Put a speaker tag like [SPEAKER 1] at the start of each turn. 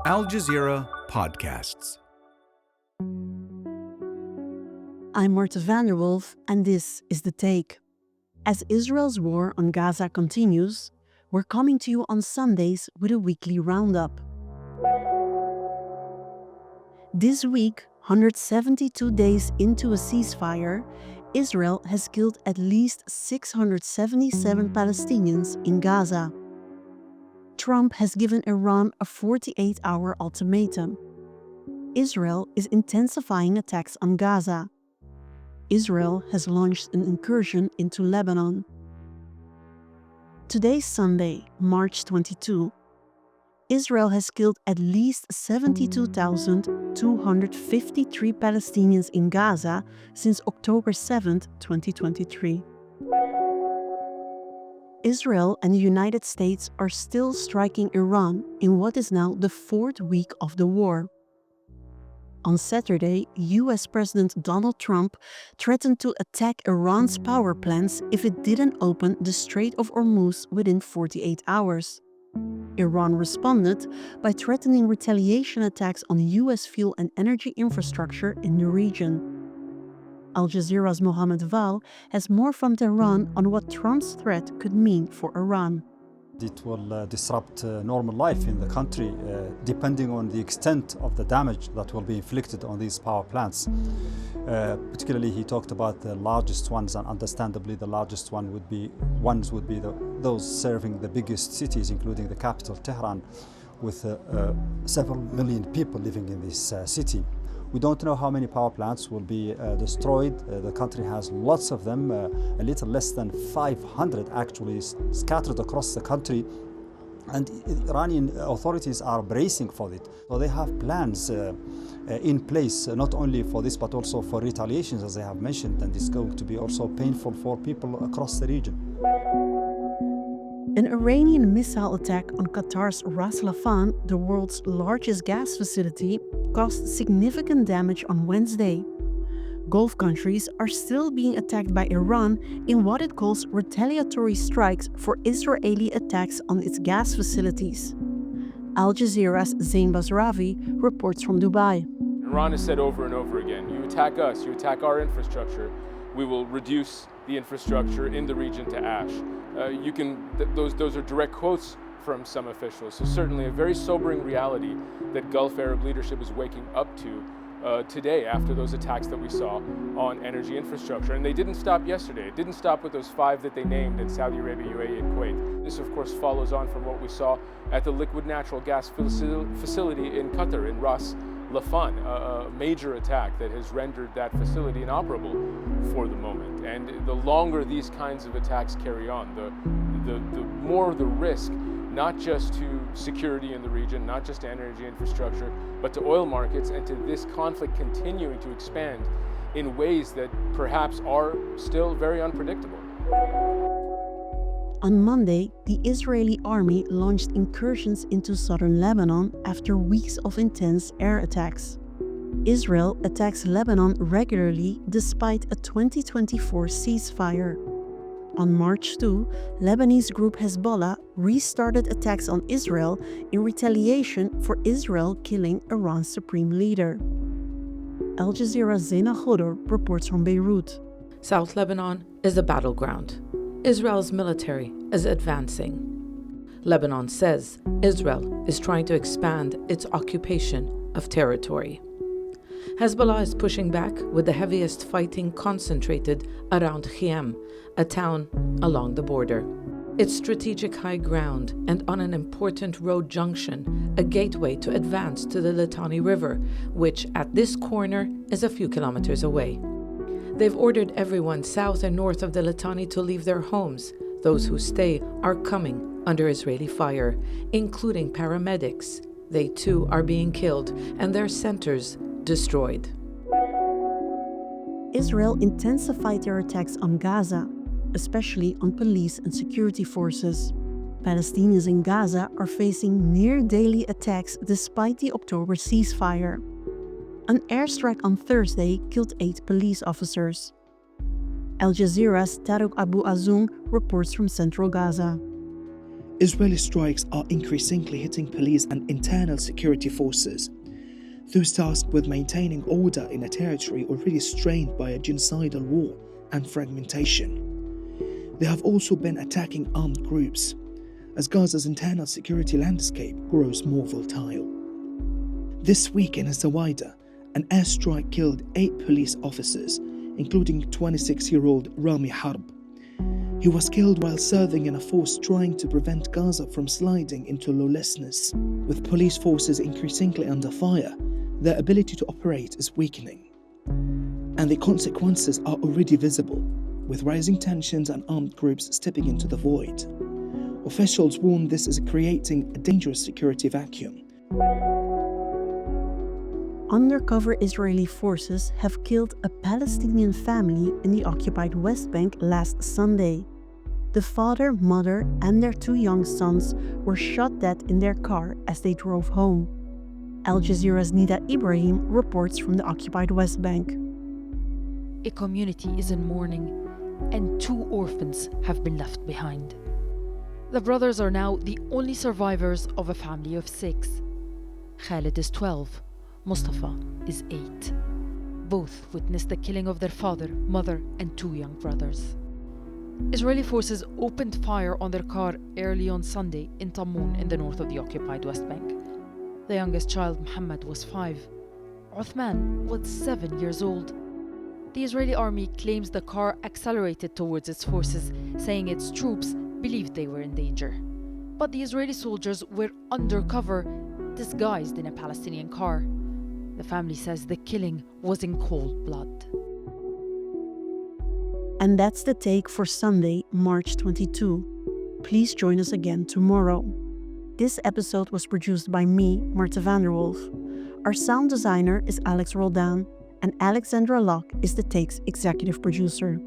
[SPEAKER 1] Al Jazeera Podcasts.
[SPEAKER 2] I'm Marthe Vanderwolf, and this is The Take. As Israel's war on Gaza continues, we're coming to you on Sundays with a weekly roundup. This week, 172 days into a ceasefire, Israel has killed at least 677 Palestinians in Gaza. Trump has given Iran a 48-hour ultimatum. Israel is intensifying attacks on Gaza. Israel has launched an incursion into Lebanon. Today's Sunday, March 22. Israel has killed at least 72,253 Palestinians in Gaza since October 7, 2023. Israel and the United States are still striking Iran in what is now the fourth week of the war. On Saturday, US President Donald Trump threatened to attack Iran's power plants if it didn't open the Strait of Hormuz within 48 hours. Iran responded by threatening retaliation attacks on US fuel and energy infrastructure in the region. Al Jazeera's Mohamed Vall has more from Tehran on what Trump's threat could mean for Iran.
[SPEAKER 3] It will disrupt normal life in the country, depending on the extent of the damage that will be inflicted on these power plants. Particularly, he talked about the largest ones, and understandably, the largest one would be those serving the biggest cities, including the capital, Tehran, with several million people living in this city. We don't know how many power plants will be destroyed. The country has lots of them, a little less than 500 actually scattered across the country. And Iranian authorities are bracing for it. So they have plans in place, not only for this, but also for retaliations, as they have mentioned. And it's going to be also painful for people across the region.
[SPEAKER 2] An Iranian missile attack on Qatar's Ras Laffan, the world's largest gas facility, caused significant damage on Wednesday. Gulf countries are still being attacked by Iran in what it calls retaliatory strikes for Israeli attacks on its gas facilities. Al Jazeera's Zein Basravi reports from Dubai.
[SPEAKER 4] Iran has said over and over again, you attack us, you attack our infrastructure, we will reduce the infrastructure in the region to ash. Those are direct quotes from some officials. So certainly a very sobering reality that Gulf Arab leadership is waking up to today after those attacks that we saw on energy infrastructure. And they didn't stop yesterday. It didn't stop with those 5 that they named in Saudi Arabia, UAE, and Kuwait. This, of course, follows on from what we saw at the liquid natural gas facility in Qatar, in Ras Laffan, a major attack that has rendered that facility inoperable for the moment. And the longer these kinds of attacks carry on, the more the risk, not just to security in the region, not just to energy infrastructure, but to oil markets and to this conflict continuing to expand in ways that perhaps are still very unpredictable.
[SPEAKER 2] On Monday, the Israeli army launched incursions into southern Lebanon after weeks of intense air attacks. Israel attacks Lebanon regularly despite a 2024 ceasefire. On March 2, Lebanese group Hezbollah restarted attacks on Israel in retaliation for Israel killing Iran's supreme leader. Al Jazeera's Zeina Khodr reports from Beirut.
[SPEAKER 5] South Lebanon is a battleground. Israel's military is advancing. Lebanon says Israel is trying to expand its occupation of territory. Hezbollah is pushing back with the heaviest fighting concentrated around Khiam, a town along the border. It's strategic high ground and on an important road junction, a gateway to advance to the Litani River, which at this corner is a few kilometers away. They've ordered everyone south and north of the Litani to leave their homes. Those who stay are coming under Israeli fire, including paramedics. They too are being killed and their centers destroyed.
[SPEAKER 2] Israel intensified their attacks on Gaza, especially on police and security forces. Palestinians in Gaza are facing near-daily attacks despite the October ceasefire. An airstrike on Thursday killed 8 police officers. Al Jazeera's Tareq Abu Azzoum reports from central Gaza.
[SPEAKER 6] Israeli strikes are increasingly hitting police and internal security forces, those tasked with maintaining order in a territory already strained by a genocidal war and fragmentation. They have also been attacking armed groups, as Gaza's internal security landscape grows more volatile. This week in Zaida, an airstrike killed 8 police officers, including 26-year-old Rami Harb. He was killed while serving in a force trying to prevent Gaza from sliding into lawlessness. With police forces increasingly under fire, their ability to operate is weakening. And the consequences are already visible, with rising tensions and armed groups stepping into the void. Officials warn this is creating a dangerous security vacuum.
[SPEAKER 2] Undercover Israeli forces have killed a Palestinian family in the occupied West Bank last Sunday. The father, mother, and their 2 young sons were shot dead in their car as they drove home. Al Jazeera's Nida Ibrahim reports from the occupied West Bank.
[SPEAKER 7] A community is in mourning, and 2 orphans have been left behind. The brothers are now the only survivors of a family of 6. Khalid is 12. Mustafa is 8. Both witnessed the killing of their father, mother, and 2 young brothers. Israeli forces opened fire on their car early on Sunday in Tamun in the north of the occupied West Bank. The youngest child, Mohamed, was 5. Uthman was 7 years old. The Israeli army claims the car accelerated towards its forces, saying its troops believed they were in danger. But the Israeli soldiers were undercover, disguised in a Palestinian car. The family says the killing was in cold blood.
[SPEAKER 2] And that's the take for Sunday, March 22. Please join us again tomorrow. This episode was produced by me, Marthe van der Wolf. Our sound designer is Alex Roldan, and Alexandra Locke is the Take's executive producer.